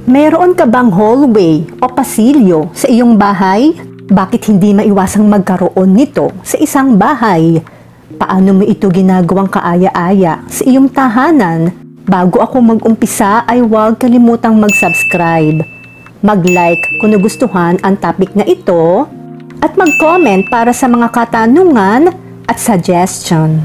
Mayroon ka bang hallway o pasilyo sa iyong bahay? Bakit hindi maiwasang magkaroon nito sa isang bahay? Paano mo ito ginagawang kaaya-aya sa iyong tahanan? Bago ako mag-umpisa ay huwag kalimutang mag-subscribe, mag-like kung nagustuhan ang topic na ito, at mag-comment para sa mga katanungan at suggestion.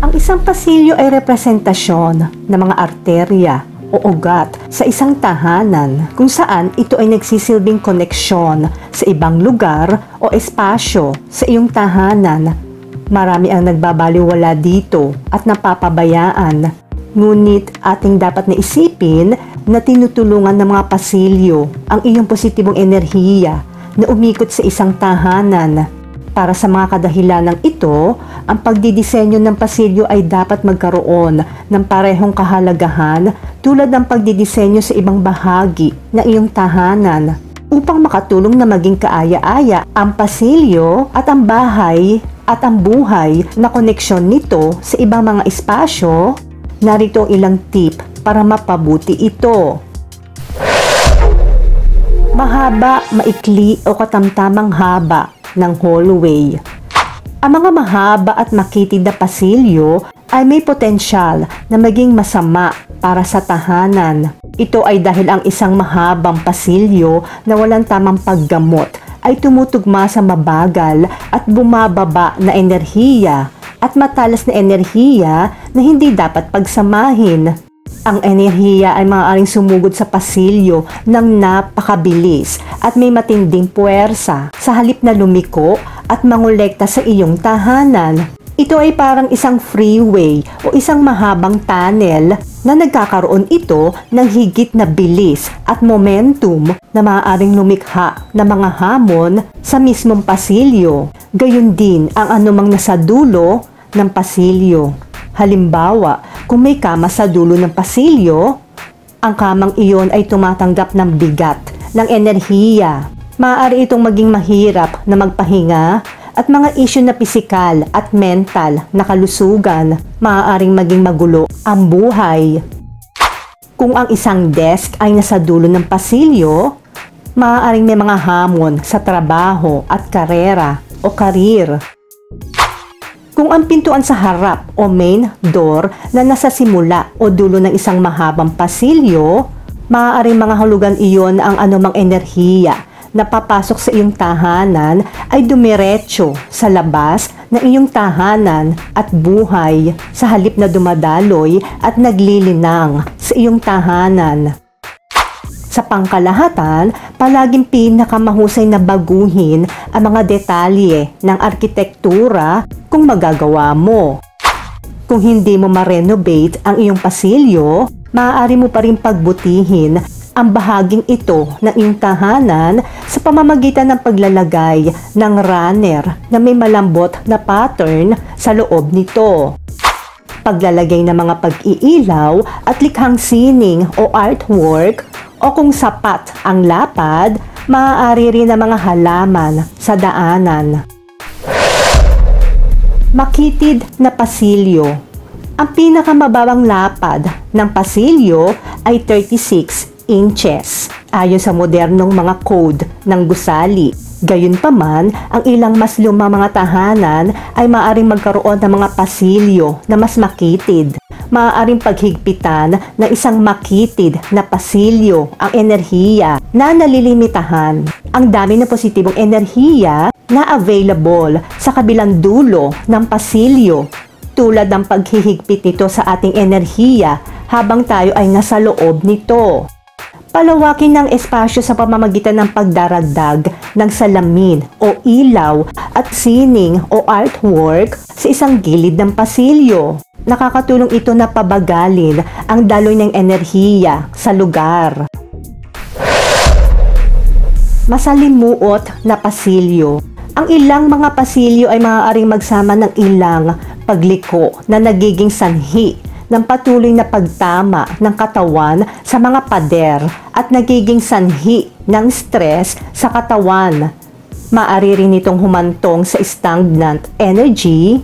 Ang isang pasilyo ay representasyon ng mga arterya o ugat sa isang tahanan kung saan ito ay nagsisilbing koneksyon sa ibang lugar o espasyo sa iyong tahanan. Marami ang nagbabaliwala dito at napapabayaan. Ngunit ating dapat na isipin na tinutulungan ng mga pasilyo ang iyong positibong enerhiya na umikot sa isang tahanan. Para sa mga kadahilanang ito, ang pagdidisenyo ng pasilyo ay dapat magkaroon ng parehong kahalagahan tulad ng pagdidisenyo sa ibang bahagi ng iyong tahanan upang makatulong na maging kaaya-aya ang pasilyo at ang bahay at ang buhay na koneksyon nito sa ibang mga espasyo. Narito ang ilang tip para mapabuti ito. Mahaba, maikli o katamtamang haba ng hallway. Ang mga mahaba at makitid na pasilyo ay may potensyal na maging masama para sa tahanan. Ito ay dahil ang isang mahabang pasilyo na walang tamang paggamot ay tumutugma sa mabagal at bumababa na enerhiya at matalas na enerhiya na hindi dapat pagsamahin. Ang enerhiya ay maaaring sumugod sa pasilyo ng napakabilis at may matinding puwersa sa halip na lumiko at mangolekta sa iyong tahanan. Ito ay parang isang freeway o isang mahabang tunnel na nagkakaroon ito ng higit na bilis at momentum na maaaring lumikha ng mga hamon sa mismong pasilyo. Gayon din ang anumang nasa dulo ng pasilyo. Halimbawa, kung may kama sa dulo ng pasilyo, ang kamang iyon ay tumatanggap ng bigat ng enerhiya. Maaari itong maging mahirap na magpahinga at mga isyu na pisikal at mental na kalusugan. Maaaring maging magulo ang buhay. Kung ang isang desk ay nasa dulo ng pasilyo, maaaring may mga hamon sa trabaho at karera o karir. Kung ang pintuan sa harap o main door na nasa simula o dulo ng isang mahabang pasilyo, maaaring mga hulugan iyon ang anumang enerhiya na papasok sa iyong tahanan ay dumiretso sa labas ng iyong tahanan at buhay sa halip na dumadaloy at naglilinang sa iyong tahanan. Sa pangkalahatan, palaging pinakamahusay na baguhin ang mga detalye ng arkitektura kung magagawa mo. Kung hindi mo ma-renovate ang iyong pasilyo, maaari mo pa rin pagbutihin ang bahaging ito ng iyong tahanan sa pamamagitan ng paglalagay ng runner na may malambot na pattern sa loob nito. Paglalagay ng mga pag-iilaw at likhang sining o artwork, o kung sapat ang lapad, maaari rin ang mga halaman sa daanan. Makitid na pasilyo. Ang pinakamababang lapad ng pasilyo ay 36 inches ayon sa modernong mga code ng gusali. Gayunpaman, ang ilang mas lumang mga tahanan ay maaaring magkaroon ng mga pasilyo na mas makitid. Maaaring paghigpitan ng isang makitid na pasilyo ang enerhiya na nalilimitahan. Ang dami ng positibong enerhiya na available sa kabilang dulo ng pasilyo, tulad ng paghihigpit nito sa ating enerhiya habang tayo ay nasa loob nito. Palawakin ng espasyo sa pamamagitan ng pagdaragdag ng salamin o ilaw at sining o artwork sa isang gilid ng pasilyo. Nakakatulong ito na pabagalin ang daloy ng enerhiya sa lugar. Masalimuot na pasilyo. Ang ilang mga pasilyo ay maaaring magsama ng ilang pagliko na nagiging sanhi ng patuloy na pagtama ng katawan sa mga pader at nagiging sanhi ng stress sa katawan. Maaari rin itong humantong sa stagnant energy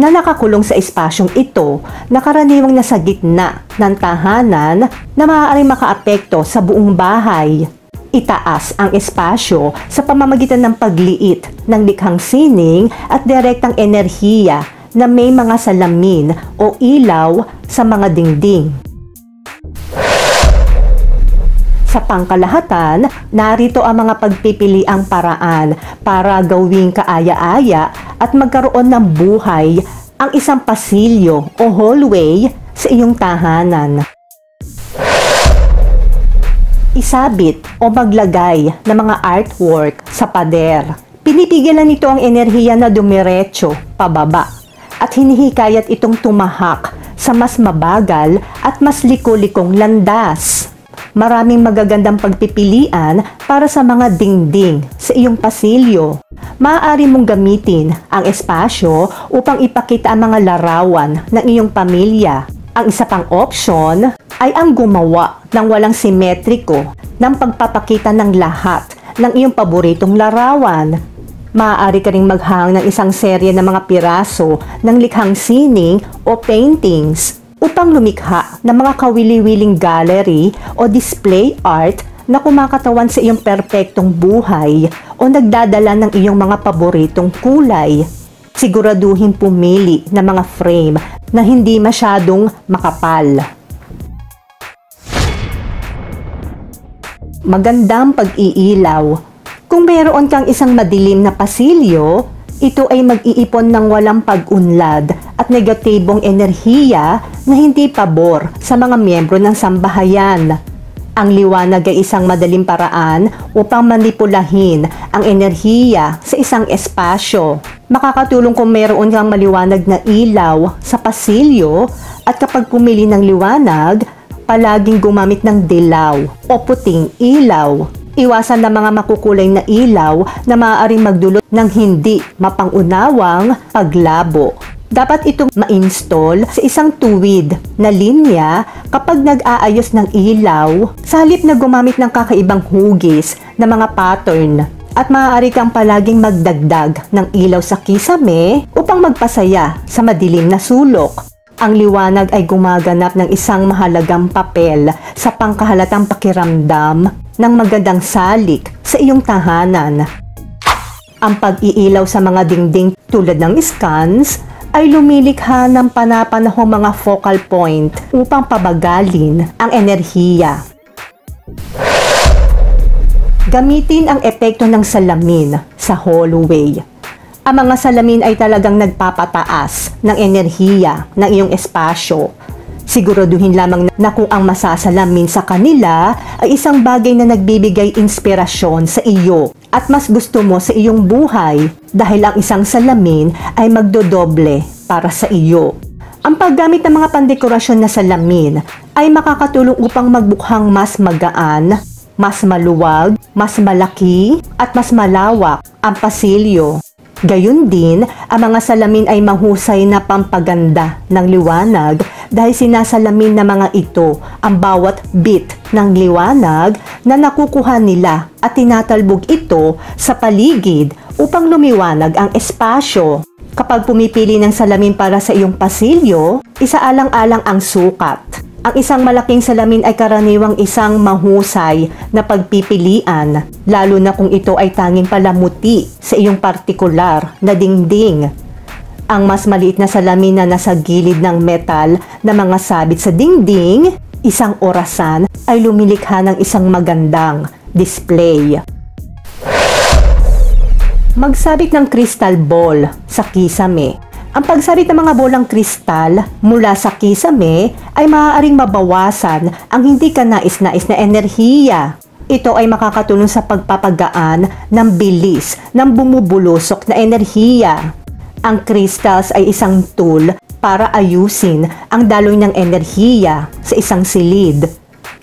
na nakakulong sa espasyong ito na karaniwang nasa gitna ng tahanan na maaaring makaapekto sa buong bahay. Itaas ang espasyo sa pamamagitan ng pagliit ng likhang sining at direktang enerhiya na may mga salamin o ilaw sa mga dingding. Sa pangkalahatan, narito ang mga pagpipiliang paraan para gawing kaaya-aya at magkaroon ng buhay ang isang pasilyo o hallway sa iyong tahanan. Isabit o maglagay ng mga artwork sa pader. Pinipigilan nito ang enerhiya na dumiretso pababa at hinihikayat itong tumahak sa mas mabagal at mas liko-likong landas. Maraming magagandang pagpipilian para sa mga dingding sa iyong pasilyo. Maaari mong gamitin ang espasyo upang ipakita ang mga larawan ng iyong pamilya. Ang isa pang opsyon ay ang gumawa ng walang simetriko ng pagpapakita ng lahat ng iyong paboritong larawan. Maaari ka ring maghang ng isang serye ng mga piraso ng likhang sining o paintings upang lumikha ng mga kawili-wiling gallery o display art na kumakatawan sa iyong perpektong buhay o nagdadala ng iyong mga paboritong kulay. Siguraduhin pumili ng mga frame na hindi masyadong makapal. Magandang pag-iilaw. Kung mayroon kang isang madilim na pasilyo, ito ay mag-iipon ng walang pag-unlad at negatibong enerhiya na hindi pabor sa mga miyembro ng sambahayan. Ang liwanag ay isang madaling paraan upang manipulahin ang enerhiya sa isang espasyo. Makakatulong kung mayroon kang maliwanag na ilaw sa pasilyo at kapag pumili ng liwanag, palaging gumamit ng dilaw o puting ilaw. Iwasan ng mga makukulay na ilaw na maaaring magdulot ng hindi mapangunawang paglabo. Dapat itong ma-install sa isang tuwid na linya kapag nag-aayos ng ilaw sa halip na gumamit ng kakaibang hugis na mga pattern. At maaari kang palaging magdagdag ng ilaw sa kisame upang magpasaya sa madilim na sulok. Ang liwanag ay gumaganap ng isang mahalagang papel sa pangkahalatang pakiramdam ng magandang salik sa iyong tahanan. Ang pag-iilaw sa mga dingding tulad ng sconce ay lumilikha ng panapanahong mga focal point upang pabagalin ang enerhiya. Gamitin ang epekto ng salamin sa hallway. Ang mga salamin ay talagang nagpapataas ng enerhiya ng iyong espasyo. Siguraduhin lamang na kung ang masasalamin sa kanila ay isang bagay na nagbibigay inspirasyon sa iyo at mas gusto mo sa iyong buhay dahil ang isang salamin ay magdodoble para sa iyo. Ang paggamit ng mga pandekorasyon na salamin ay makakatulong upang magbukhang mas magaan, mas maluwag, mas malaki at mas malawak ang pasilyo. Gayun din, ang mga salamin ay mahusay na pampaganda ng liwanag dahil sinasalamin ng mga ito ang bawat bit ng liwanag na nakukuha nila at tinatalbog ito sa paligid upang lumiwanag ang espasyo. Kapag pumipili ng salamin para sa iyong pasilyo, isaalang-alang ang sukat. Ang isang malaking salamin ay karaniwang isang mahusay na pagpipilian, lalo na kung ito ay tanging palamuti sa iyong partikular na dingding. Ang mas maliit na salamin na nasa gilid ng metal na mga sabit sa dingding, isang orasan, ay lumilikha ng isang magandang display. Magsabit ng crystal ball sa kisame. Ang pagsabit ng mga bolang kristal mula sa kisame ay maaaring mabawasan ang hindi ka nais-nais na enerhiya. Ito ay makakatulong sa pagpapagaan ng bilis ng bumubulusok na enerhiya. Ang crystals ay isang tool para ayusin ang daloy ng enerhiya sa isang silid.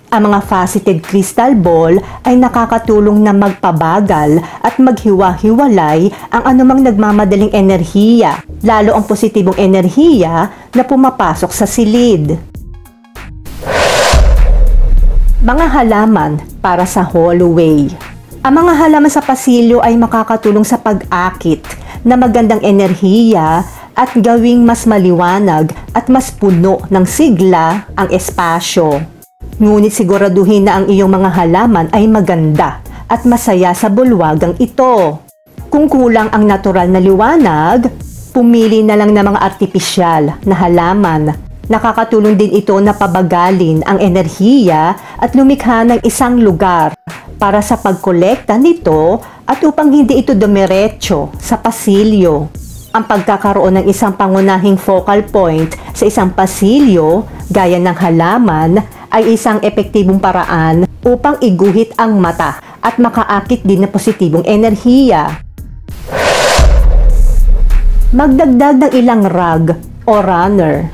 Ang mga faceted crystal ball ay nakakatulong na magpabagal at maghiwa-hiwalay ang anumang nagmamadaling enerhiya, lalo ang positibong enerhiya na pumapasok sa silid. Mga halaman para sa hallway. Ang mga halaman sa pasilyo ay makakatulong sa pag-akit na magandang enerhiya at gawing mas maliwanag at mas puno ng sigla ang espasyo. Ngunit siguraduhin na ang iyong mga halaman ay maganda at masaya sa bulwagang ito. Kung kulang ang natural na liwanag, pumili na lang ng mga artipisyal na halaman. Nakakatulong din ito na pabagalin ang enerhiya at lumikha ng isang lugar para sa pagkolekta nito at upang hindi ito dumiretso sa pasilyo. Ang pagkakaroon ng isang pangunahing focal point sa isang pasilyo, gaya ng halaman, ay isang epektibong paraan upang iguhit ang mata at makaakit din ng positibong enerhiya. Magdagdag ng ilang rag o runner.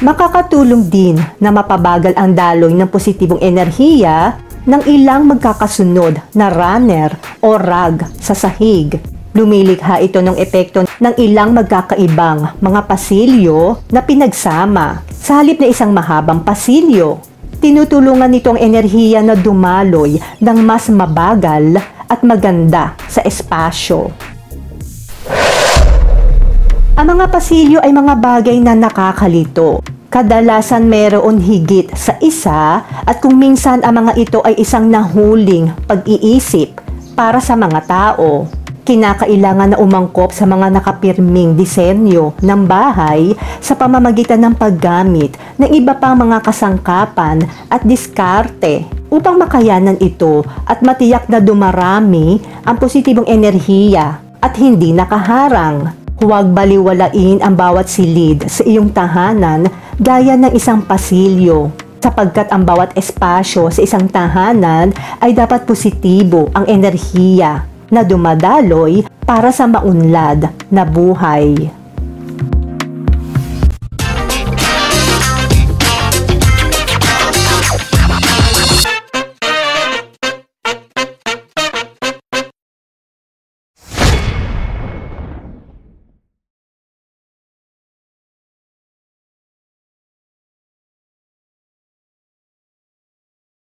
Makakatulong din na mapabagal ang daloy ng positibong enerhiya ng ilang magkakasunod na runner o rag sa sahig. Lumilikha ito ng epekto ng ilang magkakaibang mga pasilyo na pinagsama sa halip na isang mahabang pasilyo. Tinutulungan nito ang enerhiya na dumaloy ng mas mabagal at maganda sa espasyo. Ang mga pasilyo ay mga bagay na nakakalito. Kadalasan mayroon higit sa isa at kung minsan ang mga ito ay isang nahuling pag-iisip para sa mga tao. Kinakailangan na umangkop sa mga nakapirming disenyo ng bahay sa pamamagitan ng paggamit ng iba pang mga kasangkapan at diskarte upang makayanan ito at matiyak na dumarami ang positibong enerhiya at hindi nakaharang. Huwag baliwalain ang bawat silid sa iyong tahanan gaya ng isang pasilyo, sapagkat ang bawat espasyo sa isang tahanan ay dapat positibo ang enerhiya na dumadaloy para sa maunlad na buhay.